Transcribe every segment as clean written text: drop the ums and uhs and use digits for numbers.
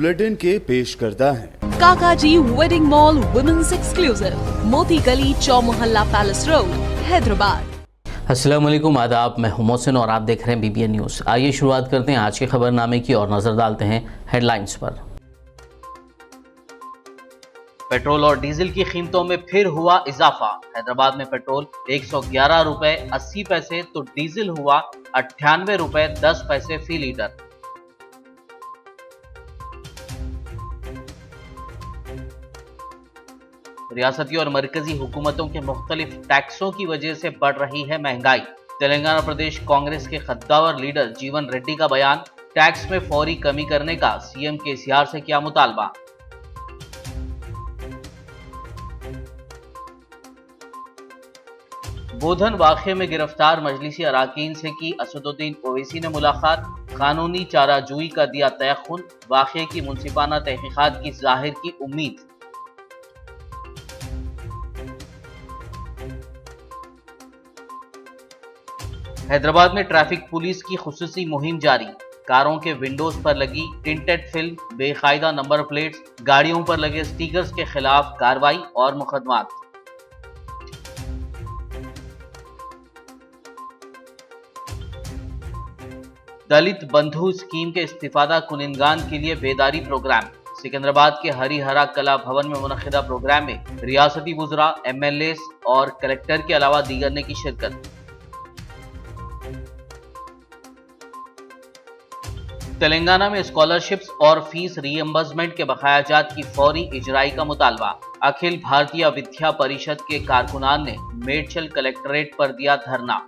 Bulletin के पेश करता है काकाजी वेडिंग मॉल वुमेन्स एक्सक्लूसिव, मोती गली, चौमुहल्ला पैलेस रोड, हैदराबाद। अस्सलाम वालेकुम, आदाब। मैं हूं मोहसिन और आप देख रहे हैं बीबीएन न्यूज़। आइए शुरुआत करते हैं आज के खबरनामे की और नजर डालते हैं हेडलाइंस पर। पेट्रोल और डीजल की कीमतों में फिर हुआ इजाफा। हैदराबाद में पेट्रोल 111 रुपए 80 पैसे तो डीजल हुआ 98 रुपए 10 पैसे फी लीटर। रियासती और मरकजी हुकूमतों के मुख्तलिफ टैक्सों की वजह से बढ़ रही है महंगाई। तेलंगाना प्रदेश कांग्रेस के खद्दावर लीडर जीवन रेड्डी का बयान, टैक्स में फौरी कमी करने का सीएम केसीआर से किया मुतालबा। बोधन वाक़े में गिरफ्तार मजलिसी अराकीन से की असदुद्दीन ओवैसी ने मुलाकात, कानूनी चाराजोई का दिया तयख्खुन, वाक़े की मुंसिफाना तहकीकात की जाहिर की उम्मीद। हैदराबाद में ट्रैफिक पुलिस की खुसूसी मुहिम जारी, कारों के विंडोज पर लगी टिंटेड फिल्म, बेकायदा नंबर प्लेट्स, गाड़ियों पर लगे स्टिकर्स के खिलाफ कार्रवाई और मुकदमात। दलित बंधु स्कीम के इस्तिफादा कुनिंदगान के लिए बेदारी प्रोग्राम। सिकंदराबाद के हरिहरा कला भवन में मुनक्किदा प्रोग्राम में रियासती वुज़रा, एमएलए और कलेक्टर के अलावा दीगर ने की शिरकत। तेलंगाना में स्कॉलरशिप्स और फीस रीएम्बर्समेंट के बकायाजात की फौरी इजराई का मुतालबा। अखिल भारतीय विद्या परिषद के कारकुनान ने मेडचल कलेक्ट्रेट पर दिया धरना।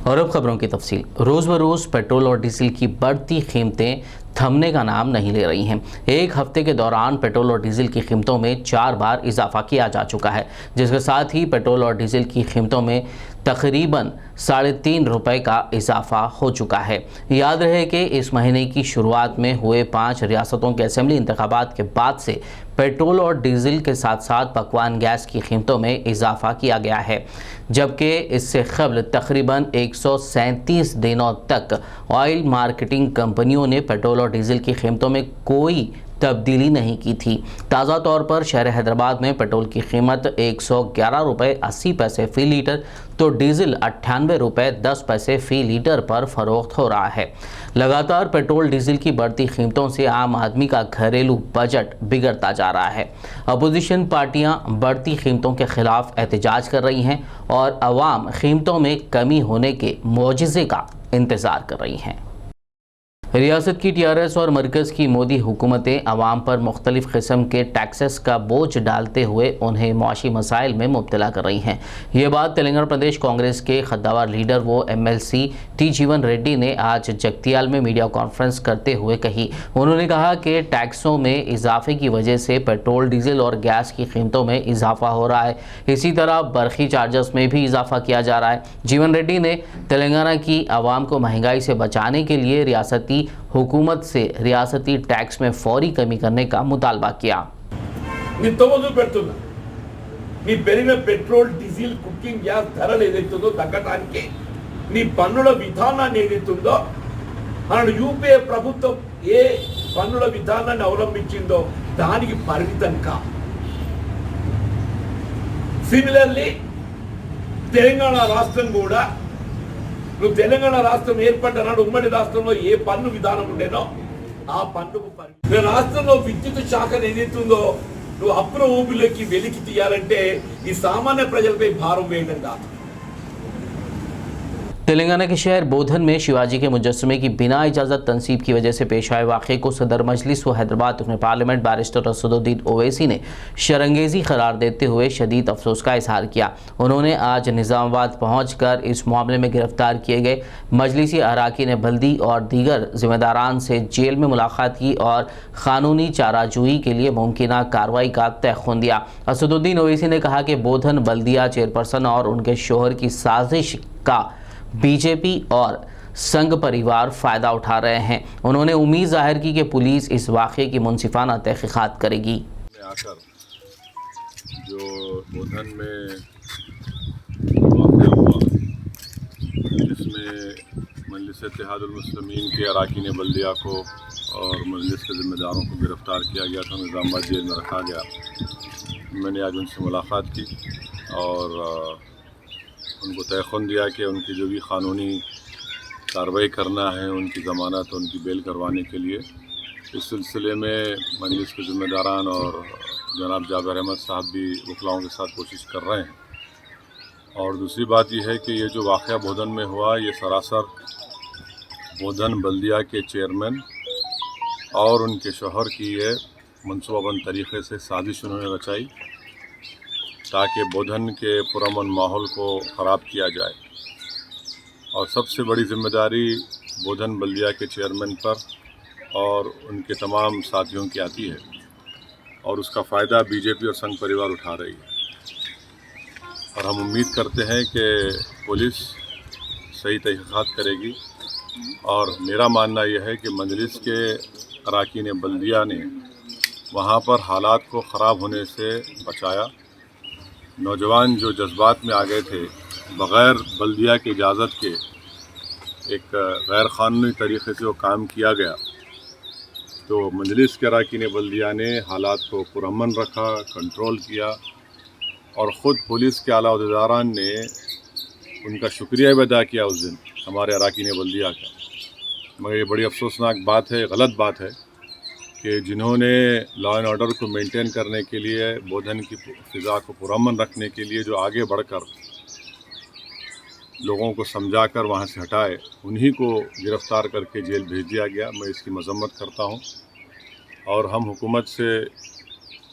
और अब खबरों की तफसील। रोज़ बरोज़ पेट्रोल और डीजल की बढ़ती कीमतें थमने का नाम नहीं ले रही हैं। एक हफ्ते के दौरान पेट्रोल और डीजल की कीमतों में 4 बार इजाफा किया जा चुका है, जिसके साथ ही पेट्रोल और डीजल की कीमतों में तकरीबन 3.5 रुपये का इजाफा हो चुका है। याद रहे कि इस महीने की शुरुआत में हुए 5 रियासतों के असेंबली इंतखाबात के बाद से पेट्रोल और डीजल के साथ साथ पकवान गैस की कीमतों में इजाफा किया गया है, जबकि इससे कबल तकरीबन 137 दिनों तक ऑयल मार्केटिंग कंपनियों ने पेट्रोल और डीजल की कीमतों में कोई तब्दीली नहीं की थी। ताज़ा तौर पर शहर हैदराबाद में पेट्रोल की कीमत 111 रुपये 80 पैसे फ़ी लीटर तो डीजल 98 रुपये 10 पैसे फ़ी लीटर पर फ़रोख्त हो रहा है। लगातार पेट्रोल डीजल की बढ़ती कीमतों से आम आदमी का घरेलू बजट बिगड़ता जा रहा है। अपोजिशन पार्टियां बढ़ती कीमतों के खिलाफ एहतजाज कर रही हैं और अवाम कीमतों में कमी होने के मौजिज़े का इंतज़ार कर रही हैं। रियासत की टीआरएस और मरकज़ की मोदी हुकूमतें आवाम पर मुख्तलिफ़ किस्म के टैक्सेस का बोझ डालते हुए उन्हें मुआशी मसाइल में मुब्तला कर रही हैं। ये बात तेलंगाना प्रदेश कांग्रेस के खद्दावर लीडर व एमएलसी टी जीवन रेड्डी ने आज जगतियाल में मीडिया कॉन्फ्रेंस करते हुए कही। उन्होंने कहा कि टैक्सों में इजाफे की वजह से पेट्रोल, डीजल और गैस की कीमतों में इजाफा हो रहा है। इसी तरह बरखी चार्जर्स में भी इजाफा किया जा रहा है। जीवन रेड्डी ने तेलंगाना की आवाम को महंगाई से बचाने के लिए रियासती हुकूमत से रियासती टैक्स में फौरी कमी करने का मुतालबा किया। पेट्रोल, डीजिल, कुकिंग ग्यास धरल ఏదైతుందో తగ్గడానికి నీ పన్నుల విధానాన్ని ఏదైతుందో మన యూపీఏ ప్రభుత్వం ఏ పన్నుల విధానాన్ని అవలంబించిందో దానికి పరిమితం కా. సిమిలర్లీ తెలంగాణ రాష్ట్రం కూడా నువ్వు తెలంగాణ రాష్ట్రం ఏర్పడ్డనాడు ఉమ్మడి రాష్ట్రంలో ఏ పన్ను విధానం ఉండేనో ఆ పన్నుకు రాష్ట్రంలో విద్యుత్ శాఖను ఏదైతుందో నువ్వు అప్పుల ఊబిలోకి వెలికి తీయాలంటే ఈ సామాన్య ప్రజలపై భారం వేయడం కాదు। तेलंगाना के शहर बोधन में शिवाजी के मुजस्समे की बिना इजाज़त तनसीब की वजह से पेश आए वाक़े को सदर मजलिस व हैदराबाद रुकन पार्लियामेंट बैरिस्टर असदुद्दीन ओवैसी ने शरंगेज़ी करार देते हुए शदीद अफसोस का इजहार किया। उन्होंने आज निज़ामाबाद पहुँचकर इस मामले में गिरफ्तार किए गए मजलिसी अराकीन बल्दी और दीगर जिम्मेदारान से जेल में मुलाकात की और क़ानूनी चाराजोई के लिए मुमकिन कार्रवाई का तयख्खुन दिया। असदुद्दीन ओवैसी ने कहा कि बोधन बल्दिया चेयरपर्सन और उनके शोहर की साजिश का बीजेपी और संघ परिवार फ़ायदा उठा रहे हैं। उन्होंने उम्मीद जाहिर की कि पुलिस इस वाक़े की मुंसिफाना तहक़ीक़ात करेगी। आकर जो बोधन में वाक़या हुआ, जिसमें मजलिस इत्तेहादुल मुस्लिमीन के अरकान बल्दिया को और मजलिस के ज़िम्मेदारों को गिरफ़्तार किया गया था, निज़ामाबाद जेल में रखा गया। मैंने आज उनसे मुलाकात की और उनको तयख़ुन दिया कि उनकी जो भी क़ानूनी कार्रवाई करना है, उनकी ज़मानत उनकी बेल करवाने के लिए, इस सिलसिले में मजलिस के ज़िम्मेदारान और जनाब जाबिर अहमद साहब भी वकलाओं के साथ कोशिश कर रहे हैं। और दूसरी बात यह है कि ये जो वाक़या बोधन में हुआ, ये सरासर बोधन बल्दिया के चेयरमैन और उनके शौहर की ये मनसूबाबंद तरीक़े से साजिश उन्होंने रचाई ताकि बोधन के पुरअमन माहौल को ख़राब किया जाए। और सबसे बड़ी ज़िम्मेदारी बोधन बल्दिया के चेयरमैन पर और उनके तमाम साथियों की आती है और उसका फ़ायदा बीजेपी और संघ परिवार उठा रही है। और हम उम्मीद करते हैं कि पुलिस सही तहक़ीक़ात करेगी। और मेरा मानना यह है कि मजलिस के अरकान बल्दिया ने वहाँ पर हालात को ख़राब होने से बचाया। नौजवान जो जज्बात में आ गए थे, बग़ैर बल्दिया की इजाज़त के एक गैर क़ानूनी तरीक़े से वो काम किया गया, तो मजलिस के अरकान बल्दिया ने हालात को पुरअमन रखा, कंट्रोल किया और ख़ुद पुलिस के आला अहदेदारान ने उनका शुक्रिया भी अदा किया उस दिन हमारे अरकान बल्दिया का। मगर ये बड़ी अफसोसनाक बात है, गलत बात है कि जिन्होंने लॉ एंड ऑर्डर को मेंटेन करने के लिए, बोधन की फ़िज़ा को पुरअमन रखने के लिए जो आगे बढ़कर लोगों को समझाकर वहाँ से हटाए, उन्हीं को गिरफ़्तार करके जेल भेज दिया गया। मैं इसकी मज़म्मत करता हूँ और हम हुकूमत से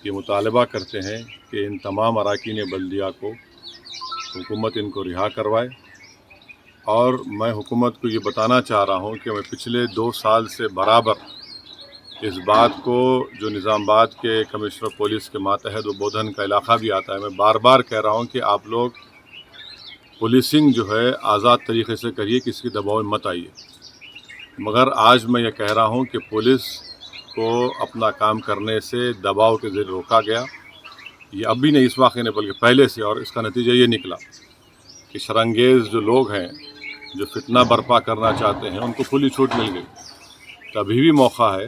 ये मुतालबा करते हैं कि इन तमाम अरकान बल्दिया को हुकूमत इनको रिहा करवाए। और मैं हुकूमत को ये बताना चाह रहा हूँ कि मैं पिछले 2 साल से बराबर इस बात को, जो निज़ामाबाद के कमिश्नर पुलिस के मातहत वो बोधन का इलाक़ा भी आता है, मैं बार बार कह रहा हूँ कि आप लोग पुलिसिंग जो है आज़ाद तरीक़े से करिए, किसी दबाव में मत आइए। मगर आज मैं ये कह रहा हूँ कि पुलिस को अपना काम करने से दबाव के ज़रिए रोका गया। ये अब भी नहीं इस वाक़े ने, बल्कि पहले से। और इसका नतीजा ये निकला कि शरंगेज़ जो लोग हैं, जो फितना बर्पा करना चाहते हैं, उनको खुली छूट मिल गई। तो अभी भी मौका है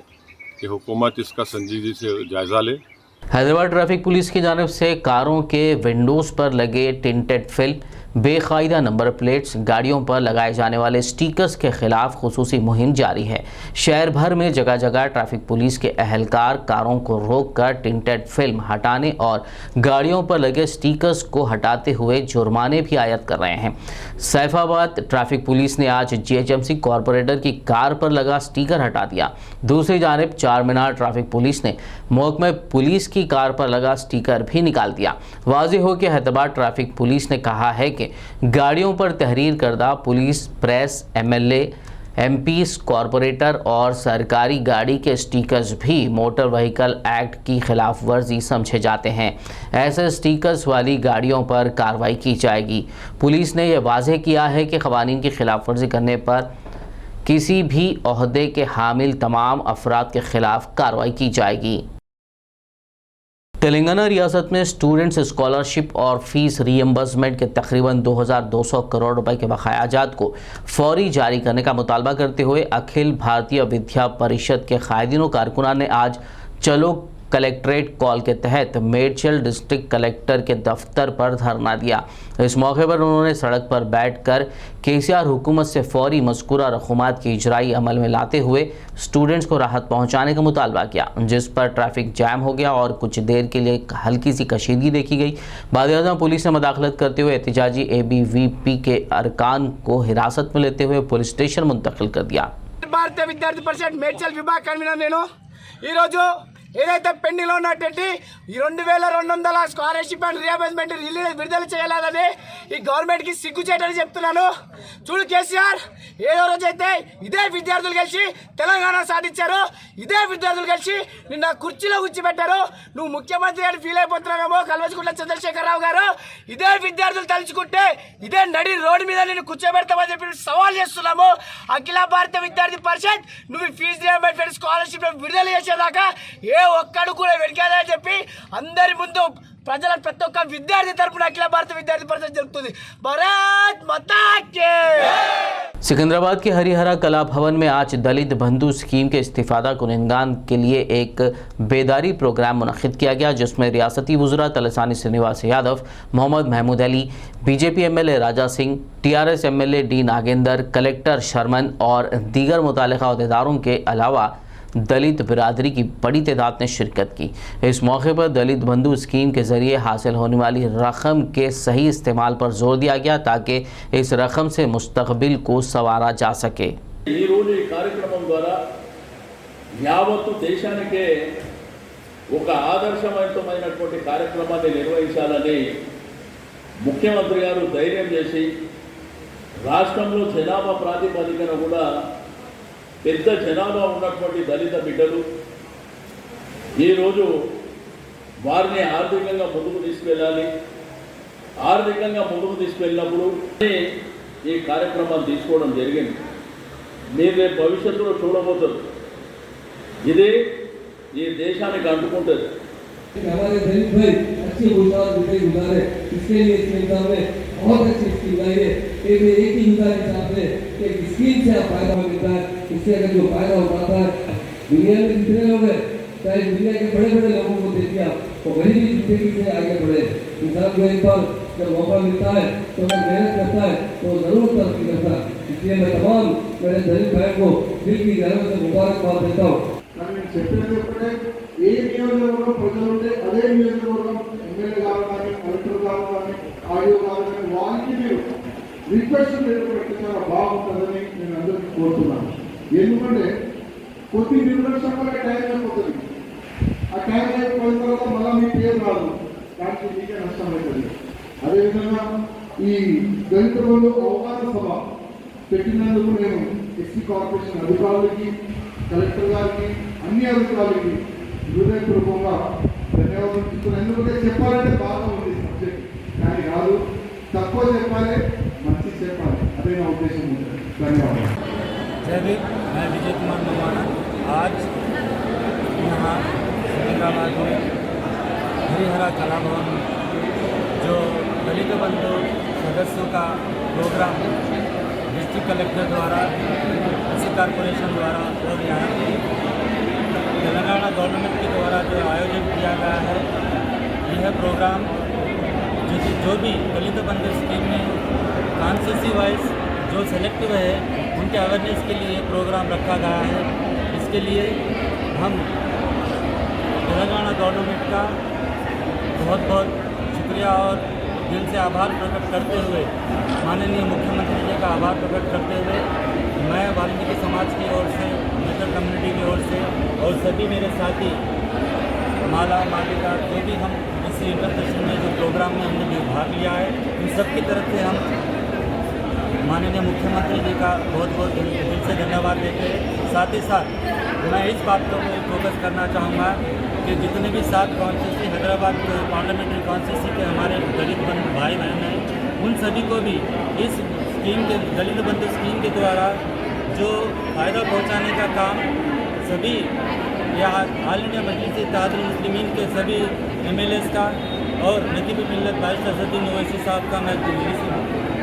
कि हुकूमत इसका संजीदगी से जायज़ा ले। हैदराबाद ट्रैफिक पुलिस की जानिब से कारों के विंडोज़ पर लगे टिंटेड फिल्म, बेकायदा नंबर प्लेट्स, गाड़ियों पर लगाए जाने वाले स्टिकर्स के खिलाफ खुसूसी मुहिम जारी है। शहर भर में जगह जगह ट्रैफिक पुलिस के अहलकार कारों को रोककर टिंटेड फिल्म हटाने और गाड़ियों पर लगे स्टिकर्स को हटाते हुए जुर्माने भी आयद कर रहे हैं। सैफाबाद ट्रैफिक पुलिस ने आज GHMC कॉरपोरेटर की कार पर लगा स्टिकर हटा दिया। दूसरी जानिब चार मीनार ट्रैफिक पुलिस ने महकमा पुलिस की कार पर लगा स्टिकर भी निकाल दिया। वाज़ेह हो कि हैदराबाद ट्रैफिक पुलिस ने कहा है कि गाड़ियों पर तहरीर करदा police, press, MLA, MPs, corporator और सरकारी गाड़ी के स्टिकर्स भी मोटर व्हीकल एक्ट की खिलाफ वर्जी समझे जाते हैं। ऐसे स्टिकर्स वाली गाड़ियों पर कार्रवाई की जाएगी। पुलिस ने यह वाज़ेह किया है कि क़वानीन की खिलाफ वर्जी करने पर किसी भी ओहदे के हामिल तमाम अफराद के खिलाफ कार्रवाई की जाएगी। तेलंगाना रियासत में स्टूडेंट्स स्कॉलरशिप और फीस रीइंबर्समेंट के तकरीबन 2200 करोड़ रुपए के बकायाजात को फौरी जारी करने का मुतालबा करते हुए अखिल भारतीय विद्या परिषद के कायदीन कारकुनान ने आज चलो कलेक्ट्रेट कॉल के तहत मेडचल डिस्ट्रिक्ट कलेक्टर के दफ्तर पर धरना दिया। इस मौके पर उन्होंने सड़क पर बैठकर KCR हुकूमत से फौरी मज़कूरा रकूमात की इजराई अमल में लाते हुए स्टूडेंट्स को राहत पहुंचाने का मुतालबा किया, जिस पर ट्रैफिक जैम हो गया और कुछ देर के लिए हल्की सी कशीदगी देखी गई। बाद पुलिस ने मदाखलत करते हुए एहतजाजी ABVP के अरकान को हिरासत में लेते हुए पुलिस स्टेशन मुंतकिल कर दिया। भारतीय विद्यार्थी परिषद మేడ్చల్ విభాగ కన్వీనర్ నేను ఈరోజు ఏదైతే పెండింగ్లో ఉన్నటువంటి 2200 స్కాలర్షిప్ అండ్ రీఎంబర్స్మెంట్ విడుదల చేయాలని ఈ గవర్నమెంట్కి సిగ్గుచేటని చెప్తున్నాను. చూడు కేసీఆర్, ఏదో రోజైతే ఇదే విద్యార్థులు కలిసి తెలంగాణ సాధించారు, ఇదే విద్యార్థులు కలిసి నిన్న కుర్చీలో కూర్చోబెట్టారు. నువ్వు ముఖ్యమంత్రి అని ఫీల్ అయిపోతున్నావేమో కల్వకుంట్ల చంద్రశేఖరరావు గారు. ఇదే విద్యార్థులు తలుచుకుంటే ఇదే నడి రోడ్డు మీద నేను కూర్చోబెడతామని చెప్పి సవాల్ చేస్తున్నాము. అఖిల భారత విద్యార్థి పరిషత్ నువ్వు ఫీజు రీఎంబర్స్మెంట్ స్కాలర్షిప్ విడుదల చేసేదాకా ఏ ఒక్కడు కూడా వెనకాలని చెప్పి అందరి ముందు ప్రతి ఒక్క విద్యార్థి తరపున అఖిల భారత విద్యార్థి పరిషత్ జరుగుతుంది. భారత్ మాతా కి. सिकंदराबाद के हरिहरा कला भवन में आज दलित बंधु स्कीम के इस्तीफादा कुनिंदान के लिए एक बेदारी प्रोग्राम मुनक्किद किया गया, जिसमें रियासती वज़रा Talasani Srinivas Yadav, Mohammed Mahmood Ali, BJP MLA Raja Singh, TRS MLA D Nagendra, collector Sharman और दीगर मुतालिका अहदेदारों के अलावा दलित बिरादरी की बड़ी तादाद ने शिरकत की। इस मौके पर दलित बंधु स्कीम के ज़रिए हासिल होने वाली रकम के सही इस्तेमाल पर जोर दिया गया, ताकि इस रकम से मुस्तकबिल को संवारा जा सके। ఈ రోజు ఈ కార్యక్రమం ద్వారా యావత్తు దేశానికే ఒక ఆదర్శవంతమైనటువంటి కార్యక్రమాన్ని నిర్వహించాలని ముఖ్యమంత్రి గారు ధైర్యం చేసి రాష్ట్రంలో జనాభా ప్రాతిపదికన కూడా పెద్ద జనాభా ఉన్నటువంటి దళిత బిడ్డలు ఈరోజు వారిని ఆర్థికంగా ముందుకు తీసుకెళ్ళాలి. ఆర్థికంగా ముందుకు తీసుకెళ్ళినప్పుడు ఈ కార్యక్రమాలు తీసుకోవడం జరిగింది. మీరు రేపు భవిష్యత్తులో చూడబోతారు, ఇదే ఈ దేశానికి అంటుకుంటుంది. हमारे दलित भाई अच्छे गुजार गुजारे, इसके लिए इस एग्जाम में बहुत अच्छी स्कीम लाई है. एक ही गुजार हिसाब से एक स्कीम से आप फायदा मिलता है. इससे अगर जो फायदा उठाता है, दुनिया में जितने लोग हैं, चाहे दुनिया के बड़े बड़े लोगों को देखिए आप, तो गरीबी जिंदगी से आगे बढ़े. इंसान को एक बार जब मौका मिलता है तो अगर मेहनत करता है तो जरूर तरक्की करता है. इसलिए मैं तमाम मेरे दलित भाई को दिल की गहराई से मुबारकबाद देता हूँ. ఏ నియోజకవర్గం ప్రజలు ఉంటే అదే నియోజకవర్గం ఎమ్మెల్యే గారు కానీ కలెక్టర్ గారు కానీ ఆడియో గారు కానీ వారికి మీరు రిక్వెస్ట్ పెట్టి చాలా బాగుంటుందని నేను అందరికీ కోరుతున్నాను. ఎందుకంటే కొద్ది నిర్లక్ష్యంగా టైం అయిపోతుంది. ఆ టైం అయిపోయిన తర్వాత మళ్ళీ మీ పేరు రాదు, దానికి మీకే నష్టం అవుతుంది. అదేవిధంగా ఈ దళిత బంధు అవగాహన సభ పెట్టినందుకు నేను ఎస్సీ కార్పొరేషన్ అధికారులకి, కలెక్టర్ గారికి, అన్ని అధికారులకి హృదయపూర్వకంగా ధన్యవాదాలు చెప్తున్నాను. ఎందుకంటే చెప్పాలంటే బాగా ఉంది సబ్జెక్ట్, కానీ కాదు, తక్కువ చెప్పాలి, మంచి చెప్పాలి, అదే నా ఉద్దేశం ఉంటుంది. ధన్యవాదాలు. जय भीम, मैं विजय कुमार मवाना आज यहाँ सिकंदराबाद में हरिहरा कला भवन जो दलित बंधु सदस्यों का प्रोग्राम डिस्ट्रिक्ट कलेक्टर द्वारा, एससी कॉरपोरेशन द्वारा और यहाँ की तेलंगाना गवर्नमेंट के द्वारा जो आयोजित किया गया है, यह प्रोग्राम जो भी दलित बंधु स्कीम में कॉन्स्टिट्यूंसी वाइज जो सेलेक्टिव है उनके अवेयरनेस के लिए प्रोग्राम रखा गया है. इसके लिए हम तेलंगाना गवर्नमेंट का बहुत बहुत शुक्रिया और दिल से आभार प्रकट करते हुए, माननीय मुख्यमंत्री जी का आभार प्रकट करते हुए, मैं वाल्मीकि समाज की ओर से, मेजर कम्युनिटी की ओर से और सभी मेरे साथी माला मालिका जो भी हम इस इंटरसेशन में जो प्रोग्राम में हमने भाग लिया है, उन सब की तरफ से हम माननीय मुख्यमंत्री जी का बहुत बहुत दिल से धन्यवाद देते हैं. साथ ही साथ मैं इस बात को फोकस करना चाहूँगा कि जितने भी 7 कॉन्स्टिट्यूंसी हैदराबाद पार्लियामेंट्री कॉन्स्टिट्यूंसी के हमारे दलित बंधु भाई बहन हैं, उन सभी को भी इस स्कीम के दलित बंधु स्कीम के द्वारा जो फ़ायदा पहुँचाने का काम सभी यहाँ ऑल इंडिया मजलिस इत्तेहादुल मुस्लिमीन के सभी MLAs का और नकीब मिल्लत बारिस्टर असदुद्दीन ओवैसी साहब का मैं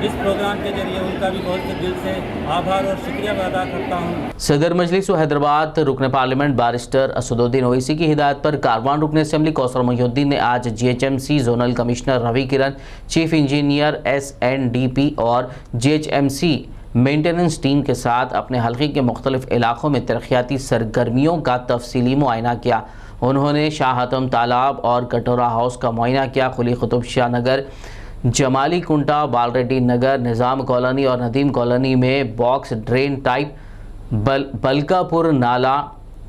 इस प्रोग्राम के जरिए उनका भी बहुत से दिल से आभार और शुक्रिया अदा करता हूँ. सदर मजलिस हैदराबाद रुकन पार्लियामेंट बारिस्टर असदुद्दीन ओवैसी की हिदायत पर कारवान रुकन असेंबली कौसर मोहिउद्दीन ने आज GHMC जोनल कमिश्नर रवि किरण, चीफ इंजीनियर SNDP और GHMC मेंटेनेंस टीम के साथ अपने हल्के के मुख्तलिफ इलाकों में तरक्याती सरगर्मियों का तफसीली मुआयना किया. उन्होंने शाह हतम तालाब और कटोरा हाउस का मुआयना किया. कुली कुतुब शाह नगर, जमाली कुंटा, बालरेड्डी नगर, निज़ाम कॉलोनी और नदीम कॉलोनी में बॉक्स ड्रेन टाइप, बलकापुर नाला,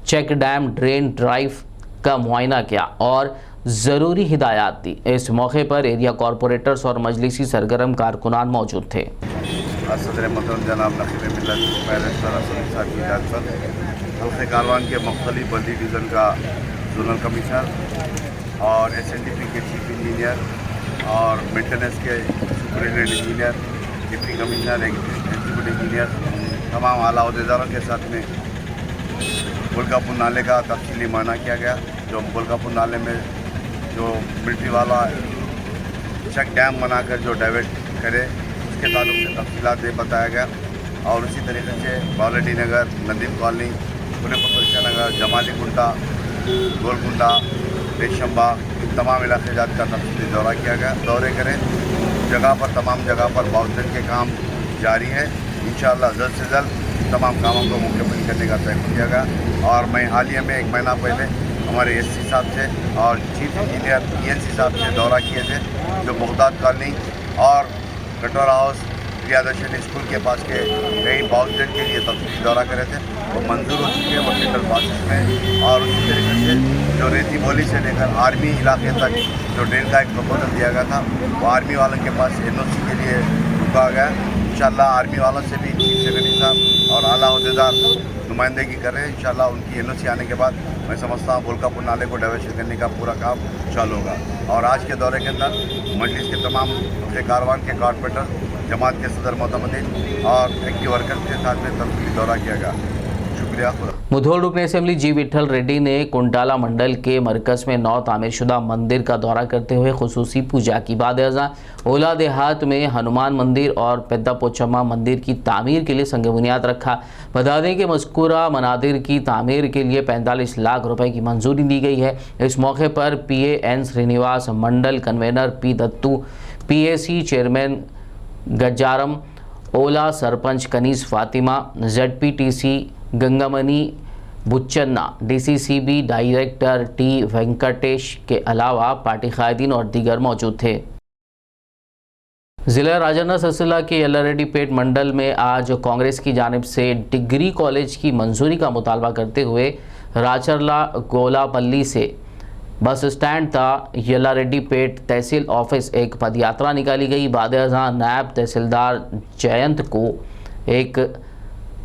चेक डैम, ड्रेन ड्राइव का मुआयना किया और ज़रूरी हिदायत दी. इस मौके पर एरिया कॉरपोरेटर्स और मजलिसी सरगर्म कारकुनान मौजूद थे. सदर मोहतरम जनाब नकीब मिल्लत बैरिस्टर असदुद्दीन साहब की हिदायत पर हल्के कारवान के मुख्तलिफ बल्दी डिवीज़न का जोनल कमिश्नर और SNDP के चीफ इंजीनियर और मेंटेनेंस के superintendent engineer, deputy commissioner, executive engineer, तमाम आला अहदेदारों के साथ में बुलकापुर नाले का तफसीली मुआयना किया गया. जो बुलकापुर नाले में जो मिलिट्री वाला चेक डैम बनाकर जो डाइवर्ट करे उसके ताल्लुक से तफसीलात दे बताया गया। और उसी तरीके से बावलडी नगर, नदीम कॉलोनी, पुणे पतोशिया नगर, जमाली कुंटा, गोलकुंडा, रेशमबा, इन तमाम इलाके जात का तफसीली दौरा किया गया। दौरे करें जगह पर, तमाम जगह पर बाउंड्री के काम जारी है। इंशाअल्लाह जल्द से जल्द तमाम कामों को मुकम्मल करने का तय किया गया। और मैं हालिया में 1 महीना पहले हमारे एससी साहब से और चीफ इंजीनियर ENC साहब से दौरा किए थे, जो बगदाद कॉलोनी और कटोरा हाउस, प्रियादर्शनी स्कूल के पास के कई बाउंड्री के लिए तफसीली दौरा करे थे, वो मंजूर हो चुके हैं टेक्निकल प्रोसेस में। और उसी तरीके से जो रेती बोली से लेकर आर्मी इलाके तक जो ड्रेन का एक प्रपोजल दिया गया था, वो आर्मी वालों के पास NOC के लिए रुका गया। इंशाअल्लाह आर्मी वालों से भी चीफ सेक्रेटरी साहब और आला अहदेदार नुमाइंदगी कर रहे हैं। इंशाअल्लाह उनकी NOC आने के बाद मैं समझता हूँ बोलकापुर नाले को डाइवर्शन करने का पूरा काम चालू होगा। और आज के दौरे के अंदर मजलिस के तमाम कारवान के कॉर्पोरेटर, जमात के सदर मोहतमदीन और एक्टिव वर्कर्स के साथ में तफसीली दौरा किया गया। शुक्रिया। मुधोल रुकन असेंबली जी विठल रेड्डी ने कुंटाला मंडल के मरकज़ में नौ तामीरशुदा मंदिर का दौरा करते हुए खुसूसी पूजा की। बाद ओला देहात में हनुमान मंदिर और पेद्दा पोचम्मा मंदिर की तामीर के लिए संग बुनियाद रखा। बता दें कि मज़कूरा मनादिर की तामीर के लिए 45 लाख रुपए की मंजूरी दी गई है। इस मौके पर PAN Srinivas, mandal convenor P Dattu, PAC chairman Gajjaram, ओला sarpanch Kaneez Fatima, ZPTC Gangamani Bucchanna, DCCB director T Venkatesh के अलावा पार्टी कायदीन और दीगर मौजूद थे। ज़िला राजन्ना सिलसिला के यल्लारेड्डीपेट मंडल में आज कांग्रेस की जानिब से डिग्री कॉलेज की मंजूरी का मुतालबा करते हुए राचरला गोलापल्ली से बस स्टैंड था यल्लारेड्डीपेट तहसील ऑफिस एक पदयात्रा निकाली गई। बाद नायब तहसीलदार जयंत को एक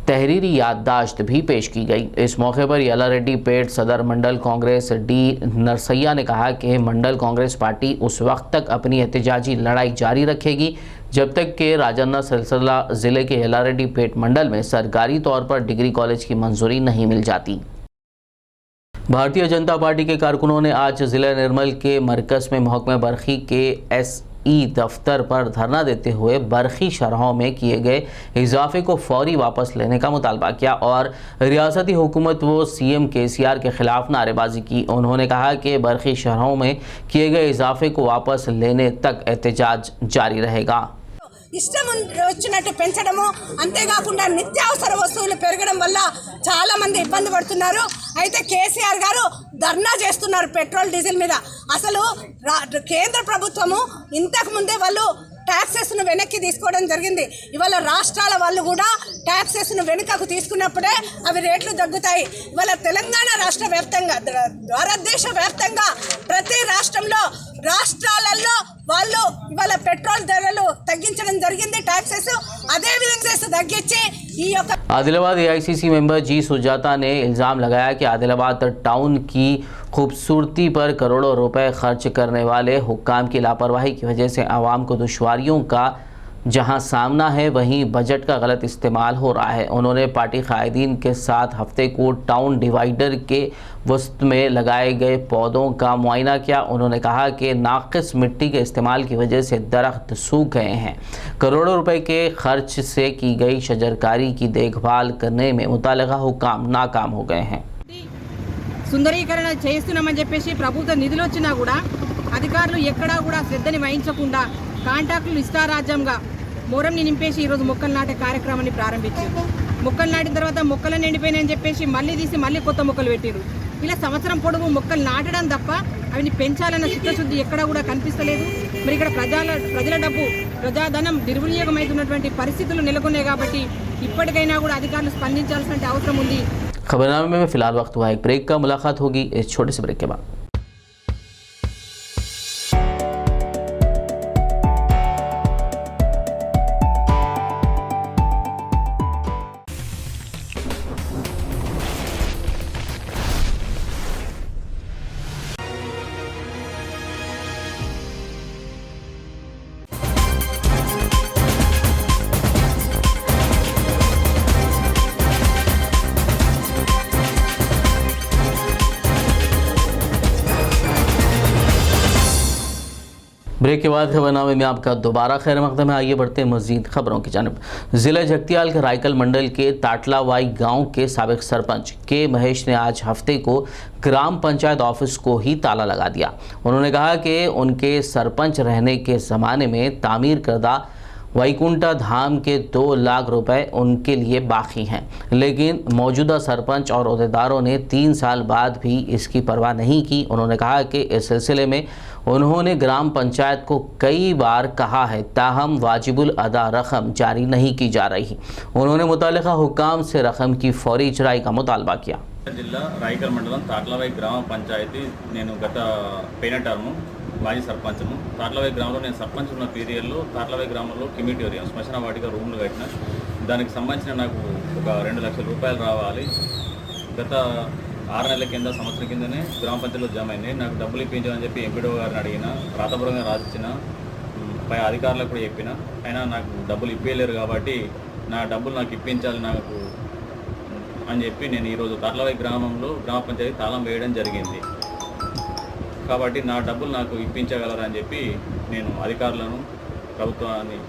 तहरीरी याददाश्त भी पेश की गई। इस मौके पर यल्लारेड्डीपेट सदर मंडल कांग्रेस D नरसैया ने कहा कि मंडल कांग्रेस पार्टी उस वक्त तक अपनी एहतजाजी लड़ाई जारी रखेगी जब तक कि राजन्ना सिलसिला ज़िले के यल्लारेड्डीपेट मंडल में सरकारी तौर पर डिग्री कॉलेज की मंजूरी नहीं मिल जाती। भारतीय जनता पार्टी के कारकुनों ने आज ज़िला निर्मल के मरकज़ में महकमा बरखी के SE दफ्तर पर धरना देते हुए बरखी शरहों में किए गए इजाफे को फौरी वापस लेने का मुतालबा किया और रियासती हुकूमत व CM KCR के खिलाफ नारेबाजी की। उन्होंने कहा कि बरखी शरहों में किए गए इजाफे को वापस लेने तक एहतजाज जारी रहेगा। ఇష్టం వచ్చినట్టు పెంచడము, అంతేకాకుండా నిత్యావసర వస్తువులు పెరగడం వల్ల చాలా మంది ఇబ్బంది పడుతున్నారు. అయితే కేసీఆర్ గారు ధర్నా చేస్తున్నారు పెట్రోల్ డీజిల్ మీద. అసలు కేంద్ర ప్రభుత్వము ఇంతకు ముందే వాళ్ళు ట్యాక్సెస్ను వెనక్కి తీసుకోవడం జరిగింది. ఇవాళ రాష్ట్రాల వాళ్ళు కూడా ట్యాక్సెస్ను వెనుకకు తీసుకున్నప్పుడే అవి రేట్లు తగ్గుతాయి. ఇవాళ తెలంగాణ రాష్ట్ర వ్యాప్తంగా, భారతదేశ వ్యాప్తంగా ప్రతి రాష్ట్రంలో రాష్ట్రాలలో వాళ్ళు ఇవాళ పెట్రోల్ ధరలు తగ్గించడం జరిగింది. ట్యాక్సెస్ అదే విధంగా తగ్గించి ఈ యొక్క Adilabad AICC member G Sujata ने इल्ज़ाम लगाया कि आदिलाबाद टाउन की खूबसूरती पर करोड़ों रुपए खर्च करने वाले हुक्काम की लापरवाही की वजह से आवाम को दुश्वारियों का जहां सामना है वहीं बजट का गलत इस्तेमाल हो रहा है। उन्होंने पार्टी कायदीन के साथ हफ्ते को टाउन डिवाइडर के वस्त में लगाए गए पौधों का मुआयना किया। उन्होंने कहा कि नाक़िस मिट्टी के इस्तेमाल की वजह से दरख्त सूख गए हैं। करोड़ों रुपए के खर्च से की गई शजरकारी की देखभाल करने में मुतल्लिक़ा हुक्काम नाकाम हो गए हैं। సుందరీకరణ చేస్తున్నామని చెప్పేసి ప్రభుత్వ నిధులు వచ్చినా కూడా అధికారులు ఎక్కడా కూడా శ్రద్ధని వహించకుండా కాంట్రాక్టులు ఇష్టారాజ్యంగా మోరంని నింపేసి ఈరోజు మొక్కలు నాటే కార్యక్రమాన్ని ప్రారంభించారు. మొక్కలు నాటిన తర్వాత మొక్కలు ఎండిపోయినాయని చెప్పేసి మళ్ళీ తీసి మళ్ళీ కొత్త మొక్కలు పెట్టారు. ఇలా సంవత్సరం పొడవు మొక్కలు నాటడం తప్ప అవిని పెంచాలన్న చిత్తశుద్ధి ఎక్కడా కూడా కనిపిస్తలేదు. మరి ఇక్కడ ప్రజల డబ్బు, ప్రజాధనం దుర్వినియోగం అవుతున్నటువంటి పరిస్థితులు నెలకొన్నాయి కాబట్టి ఇప్పటికైనా కూడా అధికారులు స్పందించాల్సిన అవసరం ఉంది। खबरनामे में फिलहाल वक्त हुआ एक ब्रेक का, मुलाकात होगी इस छोटे से ब्रेक के बाद। ब्रेक के बाद खबरनामे में आपका दोबारा खैर मकदम है। आइए बढ़ते हैं मजीद खबरों की जानब। जिला जगतियाल के रायकल मंडल के ताटलावाई गांव के साबिक सरपंच के महेश ने आज हफ्ते को ग्राम पंचायत ऑफिस को ही ताला लगा दिया। उन्होंने कहा कि उनके सरपंच रहने के ज़माने में तामीर करदा वैकुंठा धाम के 2 लाख रुपए उनके लिए बाकी हैं, लेकिन मौजूदा सरपंच और अहदेदारों ने 3 साल बाद भी इसकी परवाह नहीं की। उन्होंने कहा कि इस सिलसिले में उन्होंने ग्राम पंचायत को कई बार कहा है, ताहम वाजिबुल अदा रकम जारी नहीं की जा रही। उन्होंने मुतालिका हुक्काम से रकम की फौरी इजराई का मुतालबा किया। జిల్లా రాయకల్ మండలం తాట్లవాయి గ్రామ పంచాయతీ నేను గత పోయిన టర్ము మాజీ సర్పంచ్ను. తాట్లవాయి గ్రామంలో నేను సర్పంచ్ ఉన్న పీరియడ్లో తాట్లవాయి గ్రామంలో కిమిటోరియం శ్మశాన వాటిక రూమ్లు కట్టిన. దానికి సంబంధించిన నాకు ఒక 2 లక్షల రూపాయలు రావాలి. గత 6 నెలల కింద సంవత్సరం కిందనే గ్రామ పంచాయతీలో జమ అయింది. నాకు డబ్బులు ఇప్పించమని చెప్పి ఎంపీడో గారిని అడిగిన, రాతపూర్వకంగా రాసిచ్చిన, పై అధికారులకు కూడా చెప్పిన. అయినా నాకు డబ్బులు ఇప్పలేరు కాబట్టి నా డబ్బులు నాకు ఇప్పించాలి నాకు అని చెప్పి నేను ఈరోజు తాట్లవాయి గ్రామంలో గ్రామ పంచాయతీ తాళం వేయడం జరిగింది. కాబట్టి నా డబ్బులు నాకు ఇప్పించగలరని చెప్పి నేను అధికారులను ప్రభుత్వాన్ని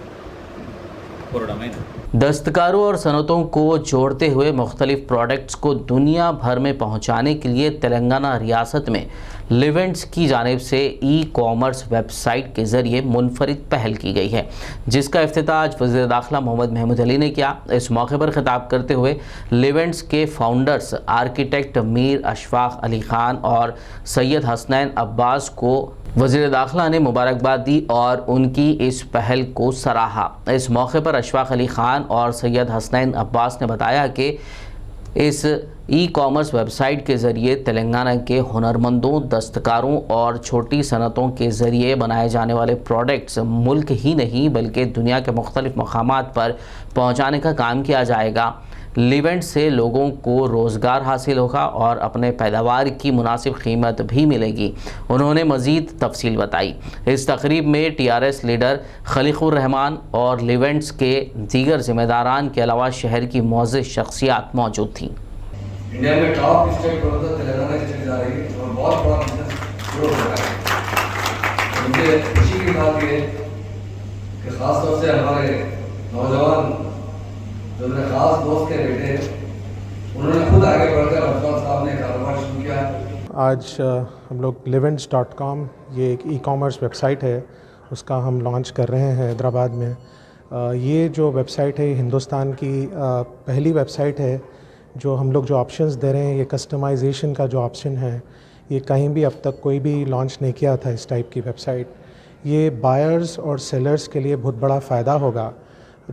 కోరడమైంది. दस्तकारों और सनतों को जोड़ते हुए मुख्तलिफ प्रोडक्ट्स को दुनिया भर में पहुंचाने के लिए तेलंगाना रियासत में लिवेंट्स की जानिब से ई-कॉमर्स वेबसाइट के ज़रिए मुनफरिद पहल की गई है, जिसका इफ्तिताह आज वज़ीर दाखिला मोहम्मद महमूद अली ने किया। इस मौके पर खिताब करते हुए लिवेंट्स के फाउंडर्स आर्किटेक्ट मीर अशफाक अली ख़ान और सैयद हसनैन अब्बास को वज़ीर दाखिला ने मुबारकबाद दी और उनकी इस पहल को सराहा। इस मौके पर अशफाक अली ख़ान और सैयद हसनैन अब्बास ने बताया कि इस ई-कॉमर्स वेबसाइट के ज़रिए तेलंगाना के हुनरमंदों, दस्तकारों और छोटी सनतों के ज़रिए बनाए जाने वाले प्रोडक्ट्स मुल्क ही नहीं बल्कि दुनिया के मुख्तलिफ़ मकामात पर पहुँचाने का काम किया जाएगा। लिवेंट से लोगों को रोज़गार हासिल होगा और अपने पैदावार की मुनासिब कीमत भी मिलेगी। उन्होंने मज़ीद तफसील बताई। इस तकरीब में TRS लीडर खलीकुर रहमान और लिवेंट्स के दीगर ज़िम्मेदारान के अलावा शहर की मुअज़्ज़ज़ शख्सियात मौजूद थीं। इंडिया में टॉप स्टेट कौन सा? तेलंगाना स्टेट जा रही है और बहुत बड़ा बिजनेस ग्रो हो रहा है। मुझे खुशी की बात ये कि ख़ासतौर से हमारे नौजवान जो मेरे खास दोस्त के बेटे उन्होंने खुद आगे बढ़कर अफजाल साहब ने कारोबार शुरू किया। आज हम लोग livents.com ये एक ई-कॉमर्स वेबसाइट है, उसका हम लॉन्च कर रहे हैं हैदराबाद में। ये जो वेबसाइट है हिंदुस्तान की पहली वेबसाइट है जो हम लोग जो ऑप्शंस दे रहे हैं, ये कस्टमाइजेशन का जो ऑप्शन है ये कहीं भी अब तक कोई भी लॉन्च नहीं किया था इस टाइप की वेबसाइट। ये बायर्स और सेलर्स के लिए बहुत बड़ा फ़ायदा होगा।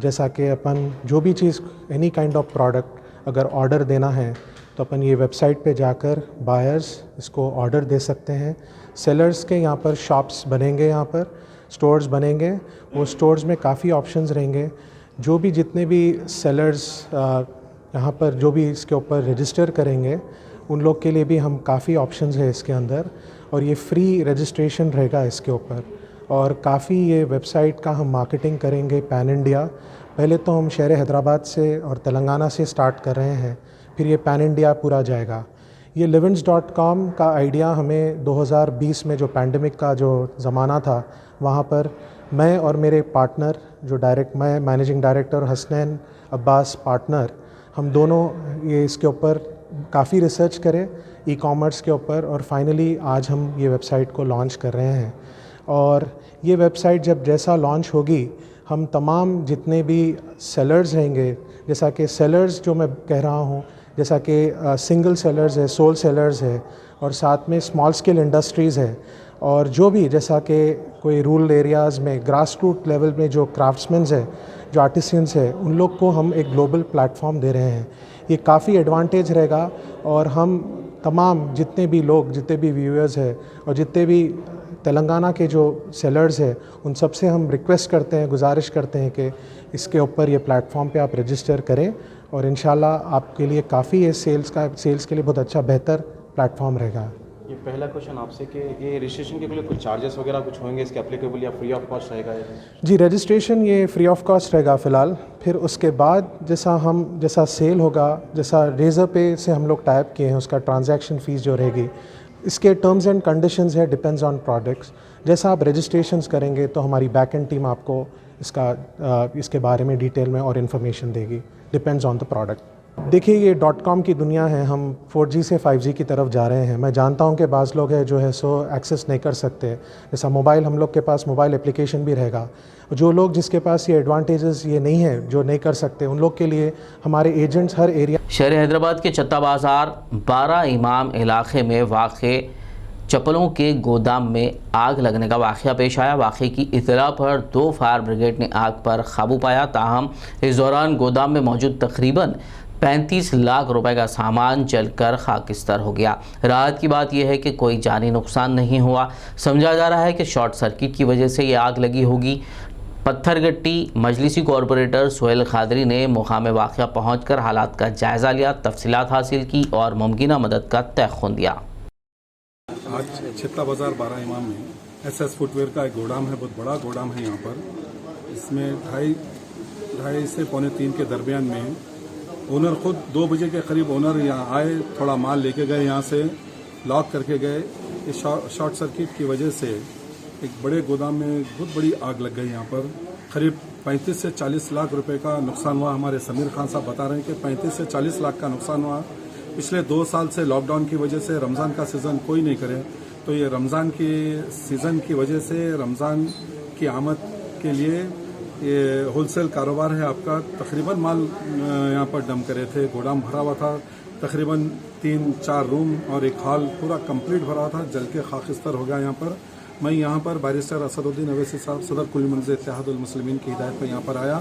जैसा कि अपन जो भी चीज़ एनी काइंड ऑफ प्रोडक्ट अगर ऑर्डर देना है तो अपन ये वेबसाइट पे जाकर बायर्स इसको ऑर्डर दे सकते हैं। सेलर्स के यहाँ पर शॉप्स बनेंगे, यहाँ पर स्टोर्स बनेंगे। वो स्टोर्स में काफ़ी ऑप्शंस रहेंगे। जो भी जितने भी सेलर्स यहाँ पर जो भी इसके ऊपर रजिस्टर करेंगे उन लोग के लिए भी हम काफ़ी ऑप्शंस है इसके अंदर, और ये फ्री रजिस्ट्रेशन रहेगा इसके ऊपर। और काफ़ी ये वेबसाइट का हम मार्केटिंग करेंगे पैन इंडिया। पहले तो हम शहर हैदराबाद से और तेलंगाना से स्टार्ट कर रहे हैं, फिर ये पैन इंडिया पूरा जाएगा। ये livents.com का आइडिया हमें 2020 में जो पैंडमिक का जो ज़माना था वहाँ पर मैं और मेरे पार्टनर मैं managing director Hasnain Abbas partner, हम दोनों ये इसके ऊपर काफ़ी रिसर्च करें ई-कॉमर्स के ऊपर, और फाइनली आज हम ये वेबसाइट को लॉन्च कर रहे हैं। और ये वेबसाइट जब जैसा लॉन्च होगी हम तमाम जितने भी सेलर्स रहेंगे, जैसा कि सेलर्स जो मैं कह रहा हूँ जैसा कि सिंगल सेलर्स है, सोल सेलर्स है, और साथ में स्मॉल स्केल इंडस्ट्रीज़ है, और जो भी जैसा कि कोई रूरल एरियाज़ में ग्रास रूट लेवल में जो क्राफ्ट्समैन्स है, जो आर्टिसंस है, उन लोग को हम एक ग्लोबल प्लेटफॉर्म दे रहे हैं। ये काफ़ी एडवांटेज रहेगा। और हम तमाम जितने भी लोग, जितने भी व्यूअर्स है और जितने भी तेलंगाना के जो सेलर्स है उन सब से हम रिक्वेस्ट करते हैं, गुजारिश करते हैं कि इसके ऊपर ये प्लेटफॉर्म पे आप रजिस्टर करें, और इंशाल्लाह आपके लिए काफ़ी ये सेल्स के लिए बहुत अच्छा बेहतर प्लेटफॉर्म रहेगा। ये पहला क्वेश्चन आपसे कि ये रजिस्ट्रेशन के लिए कुछ चार्जेस वगैरह कुछ होंगे इसके एप्लीकेबल या फ्री ऑफ कॉस्ट रहेगा? जी, रजिस्ट्रेशन ये फ्री ऑफ कॉस्ट रहेगा फ़िलहाल। फिर उसके बाद जैसा सेल होगा, जैसा रेज़र पे से हम लोग टाइप किए हैं, उसका ट्रांजैक्शन फ़ीस जो रहेगी इसके टर्म्स एंड कंडीशंस है, डिपेंड्स ऑन प्रोडक्ट्स। जैसा आप रजिस्ट्रेशंस करेंगे तो हमारी बैक एंड टीम आपको इसके बारे में डिटेल में और इन्फॉर्मेशन देगी, डिपेंड्स ऑन द प्रोडक्ट। देखिए ये .com की दुनिया है, हम 4G से 5G की तरफ जा रहे हैं। मैं जानता हूं कि बाज़ लोग हैं जो है सो एक्सेस नहीं कर सकते, जैसा मोबाइल, हम लोग के पास मोबाइल एप्लीकेशन भी रहेगा। जो लोग जिसके पास ये एडवांटेजेस ये नहीं है, जो नहीं कर सकते, उन लोग के लिए हमारे एजेंट्स हर एरिया। शहर हैदराबाद के चत्ता बाज़ार 12 इमाम इलाके में वाक़े चप्पलों के गोदाम में आग लगने का वाक़या पेश आया। वाक़े की इत्तला पर 2 फायर ब्रिगेड ने आग पर काबू पाया। ताहम इस दौरान गोदाम में मौजूद तकरीबन 35 लाख रुपए का सामान जलकर खाकिस्तर हो गया। राहत की बात यह है कि कोई जानी नुकसान नहीं हुआ। समझा जा रहा है कि शॉर्ट सर्किट की वजह से ये आग लगी होगी। पत्थरगट्टी मजलिसी कॉरपोरेटर सोहेल खादरी ने मुकाम वाक़या पहुंचकर हालात का जायज़ा लिया, तफसीलात हासिल की और मुमकिना मदद का तयख़ुन दिया। आज चत्ता बाज़ार 12 इमाम में SS फुटवेयर का एक गोदाम है, बहुत बड़ा गोदाम है यहाँ पर। इसमें ढाई से पौने 3 के दरमियान में ओनर खुद 2 बजे के करीब ओनर यहाँ आए, थोड़ा माल लेके गए, यहाँ से लॉक करके गए। इस शॉर्ट सर्किट की वजह से एक बड़े गोदाम में बहुत बड़ी आग लग गई। यहाँ पर करीब 35 से 40 लाख रुपए का नुकसान हुआ। हमारे समीर खान साहब बता रहे हैं कि 35 से 40 लाख का नुकसान हुआ। पिछले 2 साल से लॉकडाउन की वजह से रमज़ान का सीज़न कोई नहीं करे, तो ये रमज़ान की सीज़न की वजह से रमज़ान की आमद के लिए ये होलसेल कारोबार है आपका। तकरीबन माल यहाँ पर डंप करे थे, गोदाम भरा हुआ था, तकरीबन 3-4 रूम और एक हॉल पूरा कंप्लीट भरा था, जल के खाकिस्तर हो गया। यहाँ पर मैं यहाँ पर बैरिस्टर असदुद्दीन अवैसी साहब सदर कुल मंज़िल इत्तेहादुल मुस्लिमीन की हिदायत पर यहाँ पर आया।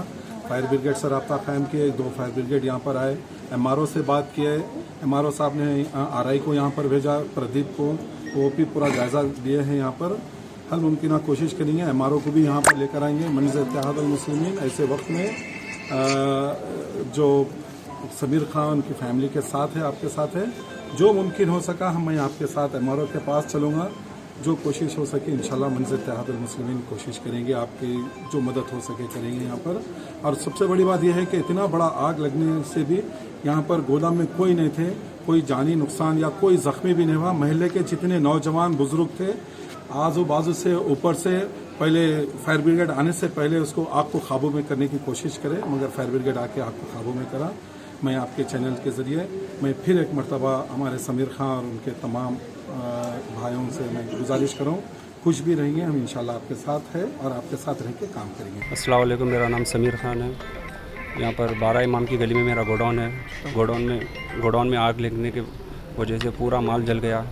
फायर ब्रिगेड से रब्ता कायम किए, 2 फायर ब्रिगेड यहाँ पर आए, MRO से बात किए। MRO साहब ने RI को यहाँ पर भेजा, प्रदीप को, वो भी पूरा जायज़ा दिए हैं। यहाँ पर हर मुमकिन कोशिश करेंगे, MRO को भी यहाँ पर लेकर आएंगे। मंज़िल इत्तेहादुल मुस्लिमीन ऐसे वक्त में जो समीर खान की फैमिली के साथ है, आपके साथ है, जो मुमकिन हो सका मैं आपके साथ MRO के पास चलूँगा, जो कोशिश हो सके इंशाल्लाह मंज़िल इत्तेहादुल मुस्लिमीन कोशिश करेंगे, आपकी जो मदद हो सके करेंगे यहाँ पर। और सबसे बड़ी बात यह है कि इतना बड़ा आग लगने से भी यहाँ पर गोदाम में कोई नहीं थे, कोई जानी नुकसान या कोई ज़ख्मी भी नहीं हुआ। महल्ले के जितने नौजवान बुजुर्ग थे, आजू बाजू से ऊपर से पहले फायर ब्रिगेड आने से पहले उसको आग को काबू में करने की कोशिश करे, मगर फायर ब्रिगेड आके आग को काबू में करा। मैं आपके चैनल के ज़रिए मैं फिर एक मरतबा हमारे समीर खान और उनके तमाम भाइयों से मैं गुजारिश करूँ, खुश भी रहेंगे, हम इंशाल्लाह आपके साथ है और आपके साथ रह के काम करेंगे। अस्सलाम वालेकुम, मेरा नाम समीर खान है। यहाँ पर 12 इमाम की गली में मेरा गोडाउन है। गोडाउन में आग लगने की वजह से पूरा माल जल गया।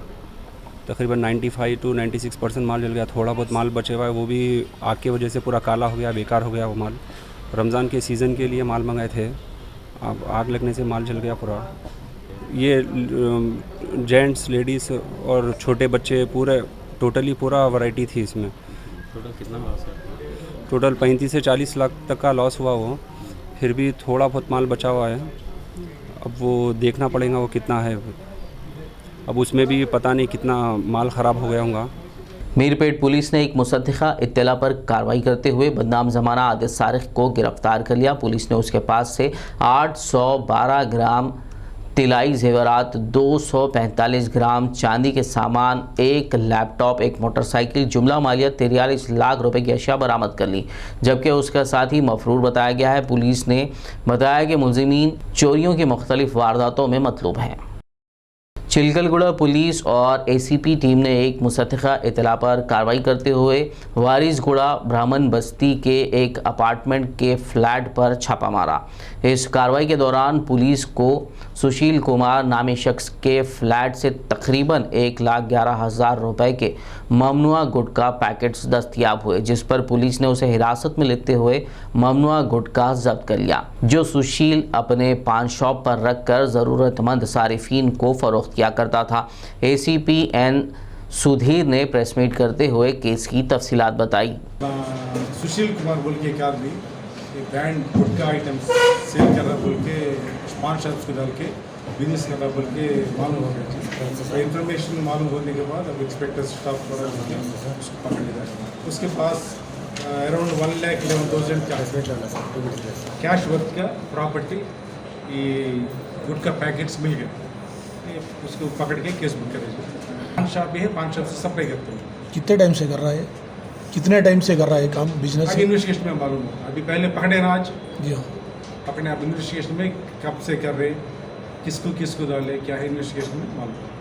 तकरीबन 95 to 96% माल जल गया। थोड़ा बहुत माल बचे हुआ है, वो भी आग की वजह से पूरा काला हो गया, बेकार हो गया वो माल। रमज़ान के सीज़न के लिए माल मंगाए थे, अब आग लगने से माल जल गया पूरा। ये जेंट्स, लेडीज़ और छोटे बच्चे पूरे टोटली पूरा वैरायटी थी इसमें। टोटल कितना लॉस है? टोटल 35 से 40 लाख तक का लॉस हुआ वो, फिर भी थोड़ा बहुत माल बचा हुआ है। अब वो देखना पड़ेगा वो कितना है, अब उसमें भी पता नहीं कितना माल ख़राब हो गया होगा। मीरपेट पुलिस ने एक मुसद्दिक़ा इत्तला पर कार्रवाई करते हुए बदनाम ज़माना आदिल सारिक को गिरफ्तार कर लिया। पुलिस ने उसके पास से 812 ग्राम तिलाई जेवरात, 245 ग्राम चांदी के सामान, 1 लैपटॉप, 1 मोटरसाइकिल, जुमला मालियत 43 लाख रुपए की अशिया बरामद कर ली, जबकि उसका साथी मफरूर बताया गया है। पुलिस ने बताया कि मुलजिमीन चोरियों की मुख्तलिफ वारदातों में मतलूब हैं। चिलकलगुड़ा पुलिस और ACP टीम ने एक मुसद्दिक़ा इत्तला पर कार्रवाई करते हुए वारिसगुड़ा ब्राह्मण बस्ती के एक अपार्टमेंट के फ्लैट पर छापा मारा। इस कार्रवाई के दौरान पुलिस को सुशील कुमार नामी शख्स के फ्लैट से तकरीबन 1,11,000 रुपए के ममनुआ गुटखा पैकेट्स दस्तयाब हुए, जिस पर पुलिस ने उसे हिरासत में लेते हुए ममनुआ गुटखा जब्त कर लिया, जो सुशील अपने पान शॉप पर रखकर ज़रूरतमंद सारिफीन को फ़रोख्त किया करता था। ACP N सुधीर ने प्रेस मीट करते हुए केस की तफसीलात बताई। सुशील कुमार बोल के एक आदमी ब्रांड गुटखा आइटम्स सेल कर रहा बोल के पान शॉप्स को डाल के बिजनेस कर रहा बोल के मालूम हो गया। इन्फॉर्मेशन मालूम होने के बाद अब इंस्पेक्टर स्टाफ पकड़ लिया। उसके पास अराउंड 1,11,000 कैश वर्थ का प्रॉपर्टी ये गुटखा पैकेट्स मिल गए, उसको पकड़ के केस बुक करेंगे। पान शॉप भी है, पान शॉप से सप्लाई करते हैं। कितने टाइम से कर रहा है, कितने टाइम से कर रहा है काम बिजनेस? अभी इन्वेस्टिगेशन में मालूम है, अभी पहले पकड़े ना आज जी हाँ, अपने आप इन्वेस्टिगेशन में कब से कर रहे, किसको डाले, क्या है इन्वेस्टिगेशन में मालूम है।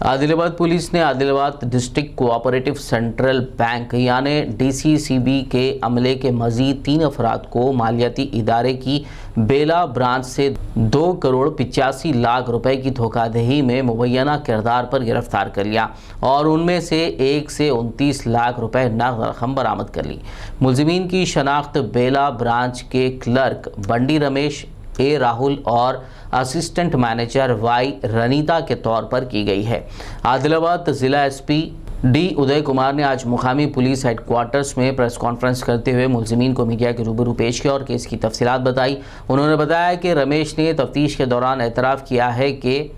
आदिलाबाद पुलिस ने Adilabad district cooperative central bank यानी DCCB के अमले के मजीद 3 अफराद को मालियाती इदारे की बेला ब्रांच से 2,85,00,000 रुपए की धोखाधड़ी में मुबैना किरदार पर गिरफ्तार कर लिया और उनमें से 1 से 29 लाख रुपए नकद रकम बरामद कर ली। मुलजिमीन की शनाख्त बेला ब्रांच के क्लर्क बंडी रमेश, A राहुल और असिस्टेंट मैनेजर Y रनीता के तौर पर की गई है। आदिलाबाद जिला SP D उदय कुमार ने आज मुकामी पुलिस हेडक्वार्टर्स में प्रेस कॉन्फ्रेंस करते हुए मुलजिमीन को मीडिया के रूबरू पेश किया और केस की तफसीलात बताई। उन्होंने बताया कि रमेश ने तफ्तीश के दौरान एतराफ़ किया है कि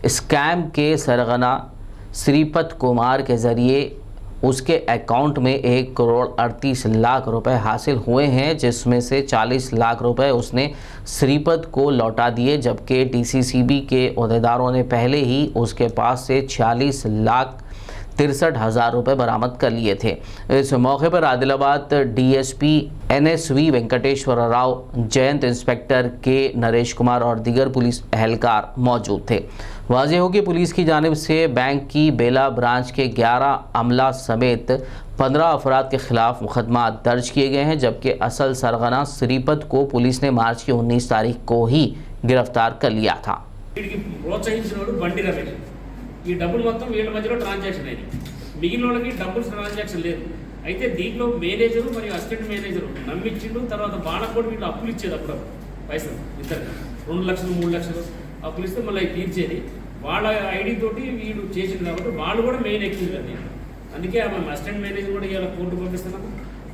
स्कैम के सरगना श्रीपत कुमार के ज़रिए उसके अकाउंट में 1,38,00,000 रुपए हासिल हुए हैं, जिसमें से 40 लाख रुपए उसने श्रीपत को लौटा दिए, जबकि DCCB के अहदेदारों ने पहले ही उसके पास से 46,63,000 रुपए बरामद कर लिए थे। इस मौके पर Adilabad DSP NSV Venkateshwar Rao, Jayant inspector K Naresh Kumar और दीगर पुलिस एहलकार मौजूद थे। वाज़ेह हो कि पुलिस की जानिब से बैंक की बेला ब्रांच के 11 अमला समेत 15 अफराद के खिलाफ मुकदमा दर्ज किए गए हैं, जबकि असल सरगना श्रीपत को पुलिस ने मार्च की 19 तारीख को ही गिरफ्तार कर लिया था। బండి రమేష్ ఈ డబ్బులు మొత్తం వీళ్ళ మధ్యలో ట్రాన్సాక్షన్ అయింది, మిగిలిన వాళ్ళకి డబ్బులు ట్రాన్సాక్షన్ లేదు। అయితే దీంట్లో మేనేజరు మరియు అసిస్టెంట్ మేనేజరు నమ్మించిండు, తర్వాత బాణకు కూడా వీళ్ళు అప్పులు ఇచ్చేది, అప్పుడు పైసలు ఇద్దరు 2 లక్షలు 3 లక్షలు అప్పులు ఇస్తే మళ్ళీ తీర్చేది వాళ్ళ ఐడి తోటి వీళ్ళు చేసింది కాబట్టి వాళ్ళు కూడా మెయిన్ ఎక్కింది అది। అందుకే ఆమె అసిస్టెంట్ మేనేజర్ కూడా ఇవాళ కోర్టు పంపిస్తున్నాము।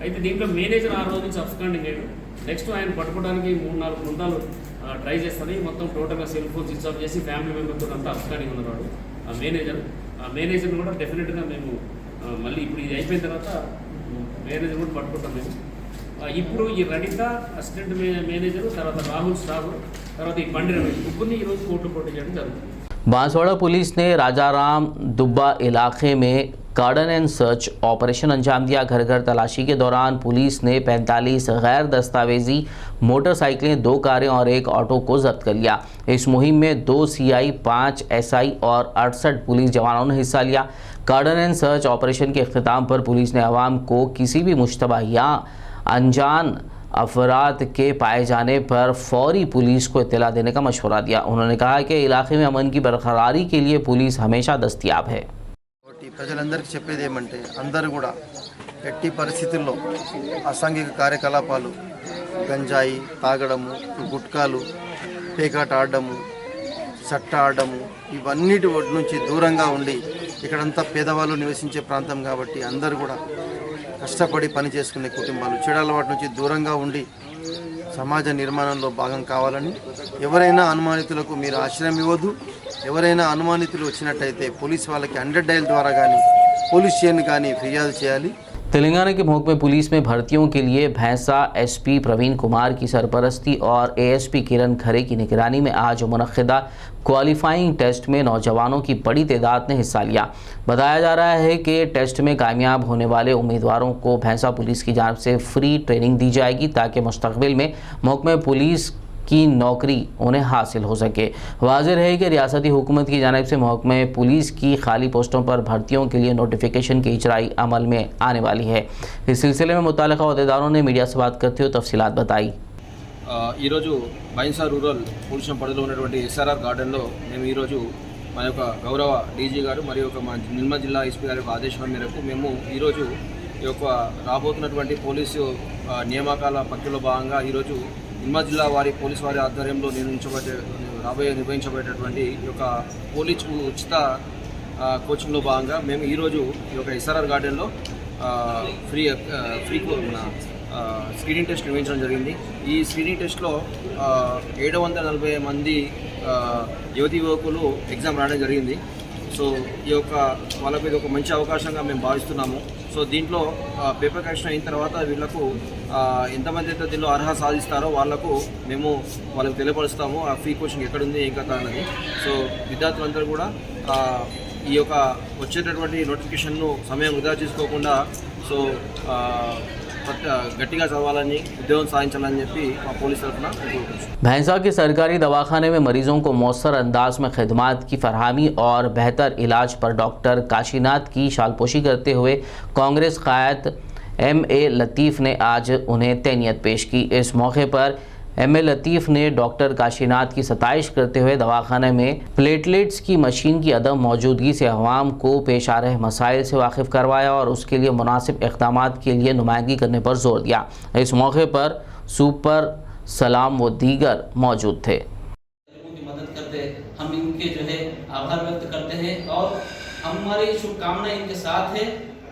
అయితే దీంట్లో మేనేజర్ ఆ రోజు నుంచి అబ్స్కాండింగ్ అయ్యాడు। నెక్స్ట్ ఆయన పట్టుకోవడానికి 3-4 బృందాలు ట్రై చేస్తాను। మొత్తం టోటల్గా సెల్ ఫోన్ స్విచ్ ఆఫ్ చేసి ఫ్యామిలీ మెంబర్తో అంతా అబ్స్కాండింగ్ ఉన్నాడు ఆ మేనేజర్ కూడా డెఫినెట్గా మేము మళ్ళీ ఇప్పుడు ఇది అయిపోయిన తర్వాత మేనేజర్ కూడా పట్టుకుంటాం మేము। ఇప్పుడు ఈ రనిత అసిస్టెంట్ మేనేజర్, తర్వాత రాహుల్ స్టాఫ్, తర్వాత ఈ బండి రమేష్ ముగ్గురిని ఈరోజు కోర్టు పోటీ చేయడం జరుగుతుంది। बांसवाड़ा पुलिस ने राजाराम दुब्बा इलाके में कार्डन एंड सर्च ऑपरेशन अंजाम दिया। घर घर तलाशी के दौरान पुलिस ने 45 गैर दस्तावेजी मोटरसाइकिलें, 2 कारें और 1 ऑटो को जब्त कर लिया। इस मुहिम में 2 CI, 5 SI और 68 पुलिस जवानों ने हिस्सा लिया। कार्डन एंड सर्च ऑपरेशन के अख्तिताम पर पुलिस ने आवाम को किसी भी मुश्तबा या अनजान अफराद के पाए जाने पर फौरी पुलिस को इत्तला देने का मशवरा दिया। उन्होंने कहा कि इलाके में अमन की बरकरारी के लिए पुलिस हमेशा दस्तयाब है। ప్రజలందరికీ చెప్పేది ఏమంటే అందరూ కూడా ఎట్టి పరిస్థితుల్లో అసాంఘిక కార్యకలాపాలు, గంజాయి తాగడము, గుట్కాలు, పేకాట ఆడడము, సట్ట ఆడడము, ఇవన్నిటి నుంచి దూరంగా ఉండి, ఇక్కడంతా పేదవాళ్ళు నివసించే ప్రాంతం కాబట్టి అందరూ కూడా కష్టపడి పని చేసుకునే కుటుంబాలు చెడు అలవాటు నుంచి దూరంగా ఉండి సమాజ నిర్మాణంలో భాగం కావాలని, ఎవరైనా అనుమానితులకు మీరు ఆశ్రయం ఇవ్వద్దు। ఎవరైనా అనుమానితులు వచ్చినట్టయితే పోలీస్ వాళ్ళకి 100 డయల్ ద్వారా కానీ పోలీస్ స్టేషన్ కానీ ఫిర్యాదు చేయాలి। तेलंगाना के महकमे पुलिस में भर्तियों के लिए भैंसा SP प्रवीण कुमार की सरपरस्ती और ASP किरण खरे की निगरानी में आज मुनक्किदा क्वालिफाइंग टेस्ट में नौजवानों की बड़ी तादाद ने हिस्सा लिया। बताया जा रहा है कि टेस्ट में कामयाब होने वाले उम्मीदवारों को भैंसा पुलिस की जानिब से फ्री ट्रेनिंग दी जाएगी, ताकि मुस्तकबिल में महकमे पुलिस की नौकरी उन्हें हासिल हो सके। वाज़ेह है कि रियासती हुकूमत की जानिब से महकमे पुलिस की खाली पोस्टों पर भर्तियों के लिए नोटिफिकेशन की इजराई अमल में आने वाली है। इस सिलसिले में मुताल्लिक़ा अहदेदारों ने मीडिया से बात करते हुए तफसीलात बताई। ఈరోజు బైన్సా రూరల్ పోలీస్ పరిధిలో ఉన్నటువంటి SRR గార్డెన్లో మేము ఈరోజు మా యొక్క గౌరవ DG గారు మరియు మా నిర్మల్ జిల్లా SP గారి యొక్క ఆదేశం మేరకు మేము ఈరోజు ఈ యొక్క రాబోతున్నటువంటి పోలీసు నియామకాల ప్రక్రియలో భాగంగా ఈరోజు నిర్మల్ జిల్లా పోలీస్ వారి ఆధ్వర్యంలో నిర్వహించబడేటటువంటి ఈ యొక్క పోలీస్ ఉచిత కోచింగ్లో భాగంగా మేము ఈరోజు ఈ యొక్క SRR గార్డెన్లో ఫ్రీ స్క్రీనింగ్ టెస్ట్ నిర్వహించడం జరిగింది। ఈ స్క్రీనింగ్ టెస్ట్లో 740 మంది యువతీ యువకులు ఎగ్జామ్ రాయడం జరిగింది। సో ఈ యొక్క వాళ్ళకు ఇది ఒక మంచి అవకాశంగా మేము భావిస్తున్నాము। సో దీంట్లో పేపర్ కరెక్షన్ అయిన తర్వాత వీళ్ళకు ఎంతమంది అయితే దీనిలో అర్హత సాధిస్తారో వాళ్ళకు తెలియపరుస్తాము ఆ ఫ్రీ కోచింగ్ ఎక్కడుంది ఏం కథ అన్నది। సో విద్యార్థులందరూ కూడా ఈ యొక్క వచ్చేటటువంటి నోటిఫికేషన్ను సమయం వృధా చేసుకోకుండా సో గట్టిగా చదవాలని ఉద్యోగం సాధించాలని చెప్పి మా పోలీస్ తరఫున కోరుకుంటున్నాం। भैंसा के सरकारी दवाखाने में मरीजों को मौसर अंदाज में खिदमात की फरहमी और बेहतर इलाज पर डॉक्टर काशीनाथ की शालपोशी करते हुए कांग्रेस कायद M.A. लतीफ़ ने आज उन्हें तैनियत पेश की। इस मौके पर M.A. लतीफ़ ने डॉक्टर काशीनाथ की सताइश करते हुए दवाखाने में प्लेटलेट्स की मशीन की अदम मौजूदगी से अवाम को पेश आ रहे मसाइल से वाकिफ़ करवाया और उसके लिए मुनासिब इक़दामात के लिए नुमाइंदगी करने पर जोर दिया। इस मौके पर सुपर सलाम व दीगर मौजूद थे। मदद करते हम इनके जो है आभार व्यक्त करते हैं और हमारी शुभकामनाएं इनके साथ है।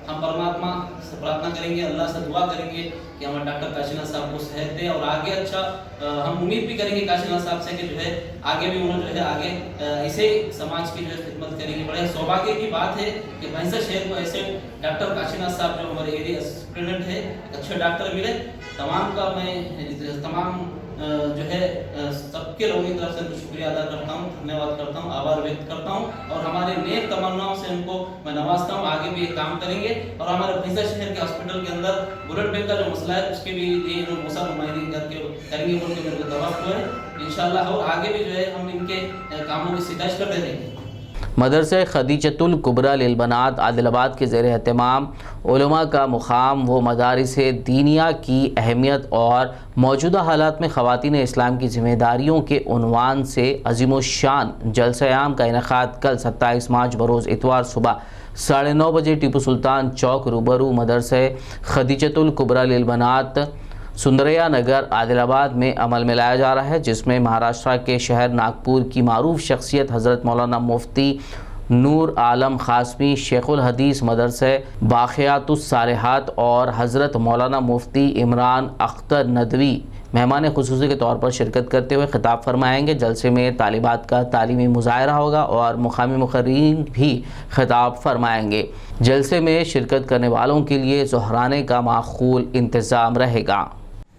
हम परमात्मा से प्रार्थना करेंगे, अल्लाह से दुआ करेंगे कि हमारे डॉक्टर काशीनाथ साहब को सेहत दे और आगे अच्छा हम उम्मीद भी करेंगे काशीनाथ साहब से कि जो है आगे भी उन्होंने जो है आगे इसे समाज की जो है खिदमत करेंगे। बड़े सौभाग्य की बात है कि भैंसा शहर को ऐसे डॉक्टर काशीनाथ साहब जो हमारे एरिया सुप्रिटेंडेंट है अच्छे डॉक्टर मिले। तमाम का मैं तमाम जो है सबके लोगों की तरफ से शुक्रिया अदा करता हूँ, धन्यवाद करता हूँ, आभार व्यक्त करता हूँ और हमारे नेक तमन्नाओं से उनको मैं नवाजता हूँ। आगे भी ये काम करेंगे और हमारे भैंसा शहर के हॉस्पिटल के अंदर बुलेट बैंक का जो मसला है उसके भी लिए मौसा नुमाइंदगी करके करेंगे बोल के मेरे को दवा हुआ है इंशाल्लाह। और आगे भी जो है हम इनके कामों की सिफारिश करते रहेंगे। मदरसा खदीजतुल कुबरा लिलबनात आदिलाबाद के ज़ेर एहतमाम उलमा का मुकाम व मदारिस दीनिया की अहमियत और मौजूदा हालात में ख़वातीन इस्लाम की ज़िम्मेदारियों के उन्वान से अज़ीमुश्शान जलसा-ए-आम का इनेकाद कल 27 मार्च बरोज़ इतवार सुबह 9:30 बजे टीपू सुल्तान चौक रूबरू मदरसा खदीजतुल कुबरा लिलबनात सुंदरया नगर आदिलाबाद में अमल में लाया जा रहा है, जिसमें महाराष्ट्र के शहर नागपुर की मारूफ शख्सियत हज़रत मौलाना मुफ्ती नूर आलम खासमी शेखुल हदीस मदरसे बाक़ियातुस सालिहात और हज़रत मौलाना मुफ्ती इमरान अख्तर नदवी मेहमान खुसूसी के तौर पर शिरकत करते हुए खिताब फरमाएंगे। जलसे में तालिबात का तालीमी मुज़ाहरा होगा और मुक़ामी मुक़र्रीन भी खिताब फरमाएंगे। जलसे में शिरकत करने वालों के लिए ज़ुहराने का माक़ूल इंतज़ाम रहेगा।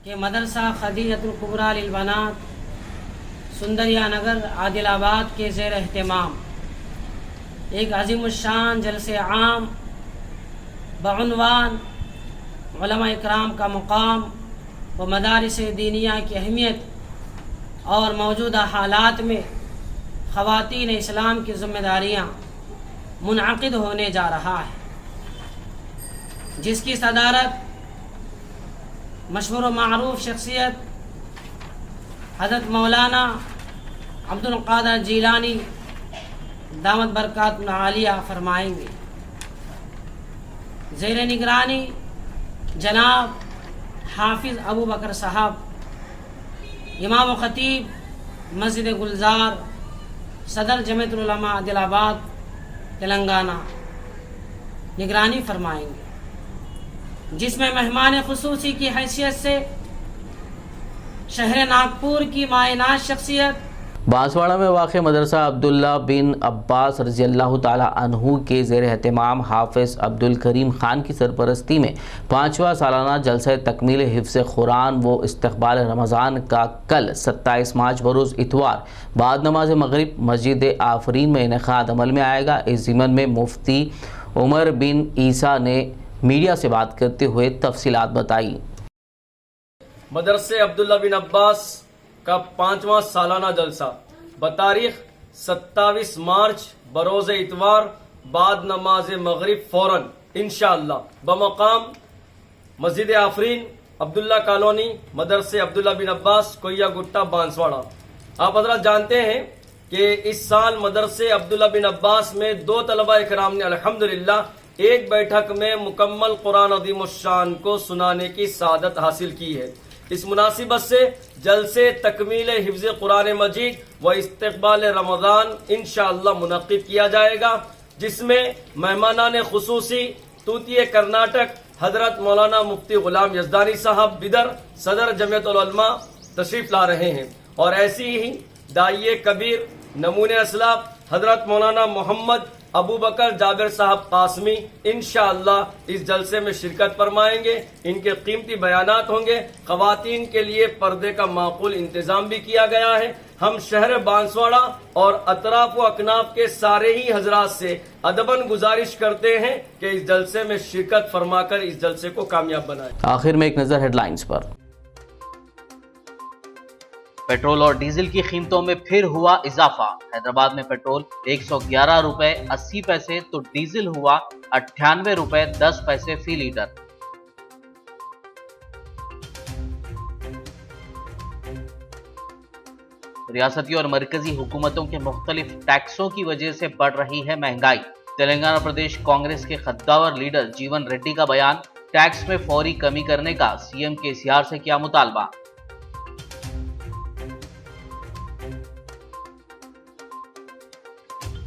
ये मदरसा खदीजतुल कुबरा लिलबनात सुंदरिया नगर आदिलाबाद के ज़ेर एहतमाम एक अज़ीमुश्शान जलसे आम बउनवान उलमा इकराम का मुकाम व मदारिस दीनिया की अहमियत और मौजूदा हालात में ख़वातीन इस्लाम की ज़िम्मेदारियाँ मुनअक़िद होने जा रहा है, जिसकी सदारत मशहूर व मारूफ शख्सियत हज़रत मौलाना अब्दुल क़ादिर जीलानी दामत बरकातुहुल आलिया फरमाएंगे। ज़ेर निगरानी जनाब हाफिज़ अबू बकर साहब इमाम व ख़तीब मस्जिद गुलजार सदर जमीयतुल उलमा आदिलाबाद तेलंगाना निगरानी फरमाएंगे, जिसमें मेहमान खुसूसी की हैसियत से शहर नागपुर की मायनाज शख्सियत बांसवाड़ा में वाक़ मदरसा अब्दुल्ला बिन अब्बास रज़ियल्लाहु ताला अन्हु के ज़ेर एहतमाम हाफ़िज़ अब्दुल करीम ख़ान की सरपरस्ती में 5वां सालाना जलसा तकमील हिफ्ज़ कुरान व इस्तक़बाल रमज़ान का कल 27 मार्च बरोज़ इतवार बाद नमाज मग़रिब मस्जिद आफरीन में इनेकाद अमल में आएगा। इस ज़िमन में मुफ्ती उमर बिन ईसा ने मीडिया से बात करते हुए तफसीलात बताई। मदरसे अब्दुल्ला बिन अब्बास का 5वां सालाना जलसा बतारीख 27 मार्च बरोज़ इतवार बाद नमाज मग़रिब फ़ौरन इंशाअल्लाह बमकाम मस्जिद आफरीन अब्दुल्ला कॉलोनी मदरसे अब्दुल्ला बिन अब्बास कोया गुट्टा बांसवाड़ा। आप हज़रात जानते हैं कि इस साल मदरसे अब्दुल्ला बिन अब्बास में 2 तलबा इकराम ने अल्हम्दुलिल्लाह एक बैठक में मुकम्मल कुरान अज़ीमुश्शान को सुनाने की सादत हासिल की है। इस मुनासिबत से जलसे तकमील हिफ्ज़ कुरान मजीद व इस्तक़बाल रमज़ान इंशाअल्लाह मुनक़्क़िद किया जाएगा, जिसमें मेहमानान खुसूसी तूतिए कर्नाटक हज़रत मौलाना मुफ्ती ग़ुलाम यज़दानी साहब बिदर सदर जमीयतुल उलमा तशरीफ़ ला रहे हैं और ऐसी ही दाइए कबीर नमूने असलाफ हज़रत मौलाना मोहम्मद अबू बकर जाबिर साहब कासमी इंशाअल्लाह इस जलसे में शिरकत फरमाएंगे। इनके कीमती बयानात होंगे। खवातीन के लिए पर्दे का माकूल इंतजाम भी किया गया है। हम शहर बांसवाड़ा और अतराफ व अकनाफ के सारे ही हजरात से अदबन गुजारिश करते हैं कि इस जलसे में शिरकत फरमाकर इस जलसे को कामयाब बनाएं। आखिर में एक नजर हेडलाइंस पर। पेट्रोल और डीजल की कीमतों में फिर हुआ इजाफा। हैदराबाद में पेट्रोल 111 रुपए 80 पैसे तो डीजल हुआ 98 रुपए 10 पैसे फी लीटर। रियासती और मरकजी हुकूमतों के मुख्तलिफ टैक्सों की वजह से बढ़ रही है महंगाई। तेलंगाना प्रदेश कांग्रेस के खद्दावर लीडर जीवन रेड्डी का बयान, टैक्स में फौरी कमी करने का सीएम केसीआर से किया मुतालबा।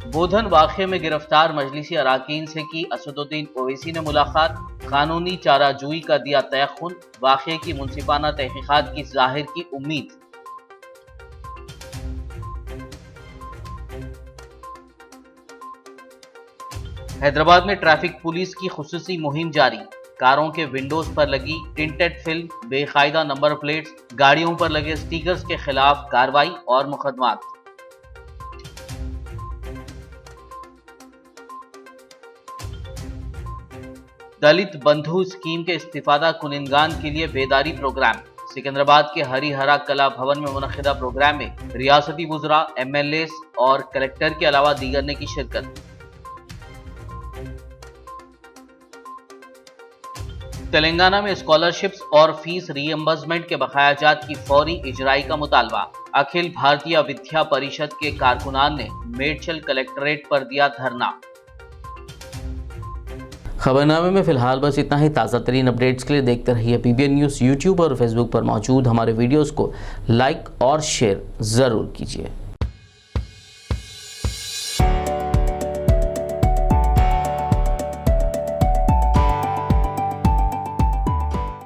बोधन वाक़े में गिरफ्तार मजलिसी अराकीन से की असदुद्दीन ओवैसी ने मुलाकात, कानूनी चाराजोई का दिया तयख्खुन, वाक़े की मुंसिफाना तहकीकात की जाहिर की उम्मीद। हैदराबाद में ट्रैफिक पुलिस की खुसूसी मुहिम जारी, कारों के विंडोज पर लगी टिंटेड फिल्म, बेकायदा नंबर प्लेट्स, गाड़ियों पर लगे स्टिकर्स के खिलाफ कार्रवाई और मुकदमात। दलित बंधु स्कीम के इस्तिफादा कुनिंदगान के लिए बेदारी प्रोग्राम। सिकंदराबाद के हरिहरा कला भवन में मुनक्किदा प्रोग्राम में रियासती वुज़रा, एमएलएस और कलेक्टर के अलावा दीगर ने की शिरकत। तेलंगाना में स्कॉलरशिप्स और फीस रीएम्बर्समेंट के बकायाजात की फौरी इजराई का मुतालबा। अखिल भारतीय विद्या परिषद के कारकुनान ने मेडचल कलेक्ट्रेट पर दिया धरना। खबरनामे में फिलहाल बस इतना ही। ताज़ा तरीन अपडेट्स के लिए देखते रहिए पीबीएन न्यूज़। यूट्यूब और फेसबुक पर मौजूद हमारे वीडियोस को लाइक और शेयर ज़रूर कीजिए।